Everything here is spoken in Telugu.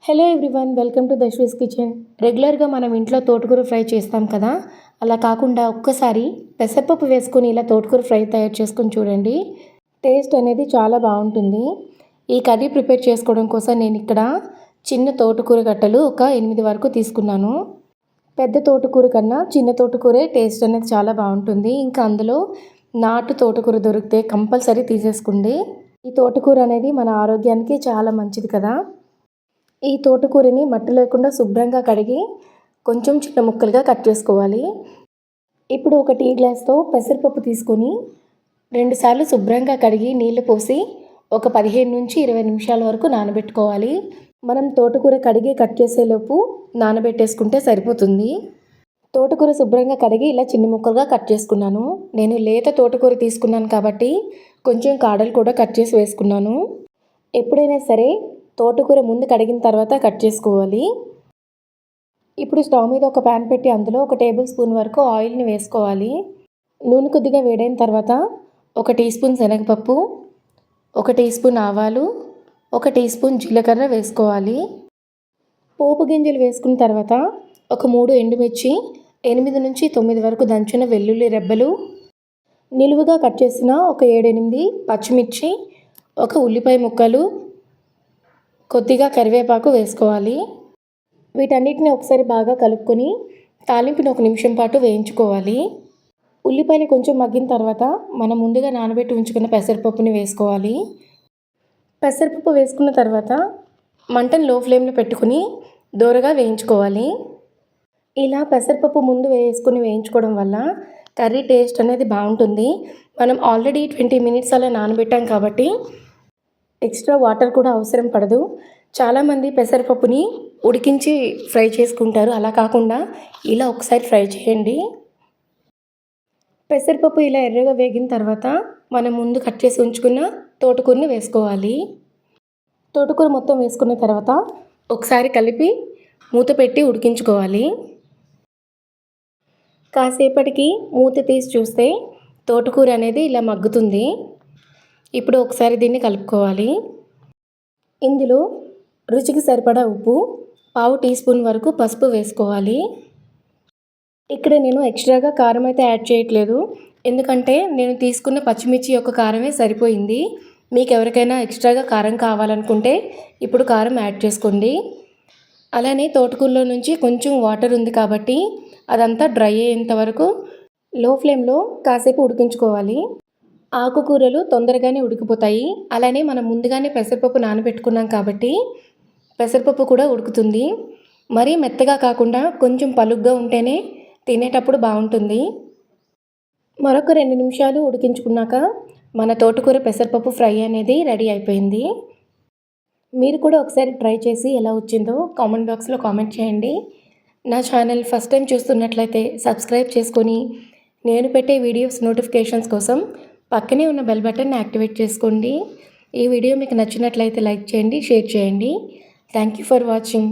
హలో ఎవ్రీవన్, వెల్కమ్ టు దశ్వీస్ కిచెన్. రెగ్యులర్గా మనం ఇంట్లో తోటకూర ఫ్రై చేస్తాం కదా, అలా కాకుండా ఒక్కసారి పెసరపప్పు వేసుకొని ఇలా తోటకూర ఫ్రై తయారు చేసుకొని చూడండి. టేస్ట్ అనేది చాలా బాగుంటుంది. ఈ కర్రీ ప్రిపేర్ చేసుకోవడం కోసం నేను ఇక్కడ చిన్న తోటకూర గట్టలు ఒక 8 వరకు తీసుకున్నాను. పెద్ద తోటకూర కన్నా చిన్న తోటకూరే టేస్ట్ అనేది చాలా బాగుంటుంది. ఇంకా అందులో నాటు తోటకూర దొరికితే కంపల్సరీ తీసేసుకోండి. ఈ తోటకూర అనేది మన ఆరోగ్యానికి చాలా మంచిది కదా. ఈ తోటకూరని మట్టి లేకుండా శుభ్రంగా కడిగి కొంచెం చిన్న ముక్కలుగా కట్ చేసుకోవాలి. ఇప్పుడు ఒక టీ గ్లాస్తో పెసరపప్పు తీసుకొని 2 సార్లు శుభ్రంగా కడిగి నీళ్లు పోసి ఒక 15 నుంచి 20 నిమిషాల వరకు నానబెట్టుకోవాలి. మనం తోటకూర కడిగి కట్ చేసేలోపు నానబెట్టేసుకుంటే సరిపోతుంది. తోటకూర శుభ్రంగా కడిగి ఇలా చిన్న ముక్కలుగా కట్ చేసుకున్నాను. నేను లేత తోటకూర తీసుకున్నాను కాబట్టి కొంచెం కాడలు కూడా కట్ చేసి వేసుకున్నాను. ఎప్పుడైనా సరే తోటకూర ముందు కడిగిన తర్వాత కట్ చేసుకోవాలి. ఇప్పుడు స్టవ్ మీద ఒక ప్యాన్ పెట్టి అందులో 1 టేబుల్ స్పూన్ వరకు ఆయిల్ని వేసుకోవాలి. నూనె కొద్దిగా వేడైన తర్వాత 1 టీ స్పూన్ శనగపప్పు, 1 టీ స్పూన్ ఆవాలు, 1 టీ స్పూన్ జీలకర్ర వేసుకోవాలి. పోపు గింజలు వేసుకున్న తర్వాత ఒక 3 ఎండుమిర్చి, 8 నుంచి 9 వరకు దంచిన వెల్లుల్లి రెబ్బలు, నిలువుగా కట్ చేసిన ఒక 7-8 పచ్చిమిర్చి, 1 ఉల్లిపాయ ముక్కలు, కొద్దిగా కరివేపాకు వేసుకోవాలి. వీటన్నిటిని ఒకసారి బాగా కలుపుకొని తాలింపుని 1 నిమిషం పాటు వేయించుకోవాలి. ఉల్లిపాయలు కొంచెం మగ్గిన తర్వాత మనం ముందుగా నానబెట్టి ఉంచుకున్న పెసరపప్పుని వేసుకోవాలి. పెసరపప్పు వేసుకున్న తర్వాత మంటను లో ఫ్లేమ్లో పెట్టుకుని దోరగా వేయించుకోవాలి. ఇలా పెసరపప్పు ముందు వేసుకుని వేయించుకోవడం వల్ల కర్రీ టేస్ట్ అనేది బాగుంటుంది. మనం ఆల్రెడీ 20 మినిట్స్ అలా నానబెట్టాం కాబట్టి ఎక్స్ట్రా వాటర్ కూడా అవసరం పడదు. చాలామంది పెసరపప్పుని ఉడికించి ఫ్రై చేసుకుంటారు. అలా కాకుండా ఇలా ఒకసారి ఫ్రై చేయండి. పెసరపప్పు ఇలా ఎర్రగా వేగిన తర్వాత మనం ముందు కట్ చేసి ఉంచుకున్న తోటకూరని వేసుకోవాలి. తోటకూర మొత్తం వేసుకున్న తర్వాత ఒకసారి కలిపి మూత పెట్టి ఉడికించుకోవాలి. కాసేపటికి మూత తీసి చూస్తే తోటకూర అనేది ఇలా మగ్గుతుంది. ఇప్పుడు ఒకసారి దీన్ని కలుపుకోవాలి. ఇందులో రుచికి సరిపడా ఉప్పు, 1/2 టీ స్పూన్ వరకు పసుపు వేసుకోవాలి. ఇక్కడ నేను ఎక్స్ట్రాగా కారం అయితే యాడ్ చేయట్లేదు, ఎందుకంటే నేను తీసుకున్న పచ్చిమిర్చి యొక్క కారమే సరిపోయింది. మీకు ఎవరికైనా ఎక్స్ట్రాగా కారం కావాలనుకుంటే ఇప్పుడు కారం యాడ్ చేసుకోండి. అలానే తోటకూరలో నుంచి కొంచెం వాటర్ ఉంది కాబట్టి అదంతా డ్రై అయ్యేంత వరకు లో ఫ్లేమ్లో కాసేపు ఉడికించుకోవాలి. ఆకుకూరలు తొందరగానే ఉడికిపోతాయి. అలానే మనం ముందుగానే పెసరపప్పు నానబెట్టుకున్నాం కాబట్టి పెసరపప్పు కూడా ఉడుకుతుంది. మరీ మెత్తగా కాకుండా కొంచెం పలుగ్గా ఉంటేనే తినేటప్పుడు బాగుంటుంది. మరొక 2 నిమిషాలు ఉడికించుకున్నాక మన తోటకూర పెసరపప్పు ఫ్రై అనేది రెడీ అయిపోయింది. మీరు కూడా ఒకసారి ట్రై చేసి ఎలా వచ్చిందో కామెంట్ బాక్స్లో కామెంట్ చేయండి. నా ఛానల్ ఫస్ట్ టైం చూస్తున్నట్లయితే సబ్స్క్రైబ్ చేసుకొని నేను పెట్టే వీడియోస్ నోటిఫికేషన్స్ కోసం పక్కనే ఉన్న బెల్ బటన్ని యాక్టివేట్ చేసుకోండి. ఈ వీడియో మీకు నచ్చినట్లయితే లైక్ చేయండి, షేర్ చేయండి. Thank you for watching.